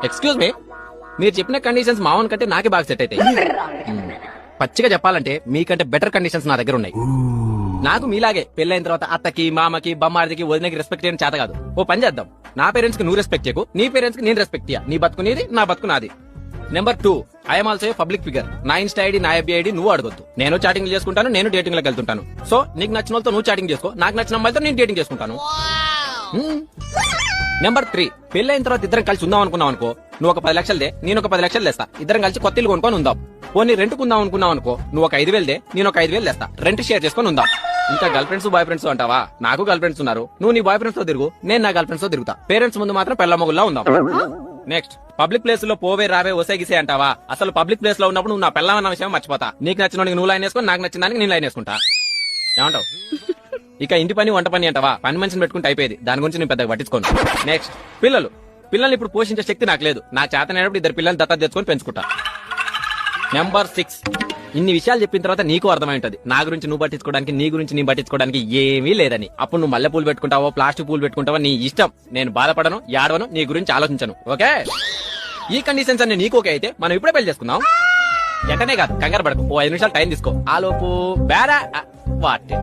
Excuse me, మీరు చెప్పిన conditions మావన్ కంటే నాకే బాగా సెట్ అవుతాయి. పచ్చిగా చెప్పాలంటే మీకంటే బెటర్ కండిషన్స్ నా దగ్గర ఉన్నాయి. నాకు మీలాగే పెళ్ళైన తర్వాత అత్తకి, మామకి, బొమ్మాడికి, వదినకి రెస్పెక్ట్ చేయడం చేత కాదు. ఓ పని చేద్దాం, నా పేరెంట్స్ కి నువ్వు రెస్పెక్ట్ చేయకు, నీ పేరెంట్స్ కి నేను రెస్పెక్ట్ ఇయ్య. నీ బతుకు నీది, నా బతుకు నాది. Number 2, I'm also public figure. నా ఇన్స్టా ఐడి, నా ఎఫ్బీ ఐడి నువ్వు అడగొద్దు. నేను చాటింగ్ చేసుకుంటాను, నేను డేటింగ్ లోకి వెళ్తుంటాను. సో నీకు నచ్చిన వాళ్ళతో నువ్వు చాటింగ్ చేసుకో, నాకు నచ్చిన అమ్మాయితో నేను డేటింగ్ చేసుకుంటాను. నెంబర్ 3, పెళ్ళైన తర్వాత ఇద్దరం కలిసి ఉందాం అనుకున్నావు అనుకో, నువ్వు ఒక 10 లక్షలదే, నేను ఒక 10 లక్షలు తెస్తా. ఇద్దరం కలిసి కొత్త ఇల్లు కొనుక్కొని ఉందాం. పోనీ రెంట్ కుందాం అనుకున్నావు అనుకో, నువ్వు ఒక 5,000 దే, నేను ఒక 5,000 తెస్తా. రెంట్ షేర్ చేసుకొని ఉందాం. ఇంకా గర్ల్ ఫ్రెండ్స్, బాయ్ ఫ్రెండ్స్ అంటావా? నాకు గర్ల్ ఫ్రెండ్స్ ఉన్నారు. నువ్వు నీ బాయ్ ఫ్రెండ్స్ తో తిరుగు, నేను నా గర్ల్ ఫ్రెండ్స్ తో తిరుగుతా. పేరెంట్స్ ముందు మాత్రం పెళ్ళ మొగుల్లా ఉందాం. నెక్స్ట్, పబ్లిక్ ప్లేస్ లో పోవే రావే ఒసేగిసే అంటావా? అసలు పబ్లిక్ ప్లేస్ లో ఉన్నప్పుడు నువ్వు నా పెళ్ళమన్న విషయం మర్చిపోతా. నీకు నచ్చిన నువ్వు లైన్ వేసుకొని, నాకు నచ్చిన దానికి నేను లైన్ వేసుకుంటా. ఏమంటావు? ఇక ఇంటి పని, వంట పని అంటావా? పని మనిషిని పెట్టుకుంటే అయిపోయేది. దాని గురించి నేను పెద్దగా పట్టించుకోను. నెక్స్ట్, పిల్లల్ని ఇప్పుడు పోషించే శక్తి నాకు లేదు. నా చేతనైనప్పుడు 2 పిల్లల్ని దత్తత తెచ్చుకొని పెంచుకుంటా. నెంబర్ 6, ఇన్ని విషయాలు చెప్పిన తర్వాత నీకు అర్థమై ఉంటది నా గురించి నువ్వు పట్టించుకోవడానికి, నీ గురించి నీ పట్టించుకోవడానికి ఏమీ లేదని. అప్పుడు నువ్వు మల్లె పూలు పెట్టుకుంటావో, ప్లాస్టిక్ పూలు పెట్టుకుంటావో నీ ఇష్టం. నేను బాధపడను, ఏడవను, నీ గురించి ఆలోచించను. ఓకే? ఈ కండిషన్స్ అన్ని నీకు ఓకే అయితే మనం ఇప్పుడే పెళ్లి చేసుకుందాం. వెంటనే కాదు, కంగారు పడకు. ఓ 5 నిమిషాలు టైం తీసుకో. ఆలోపు బేరా వాట్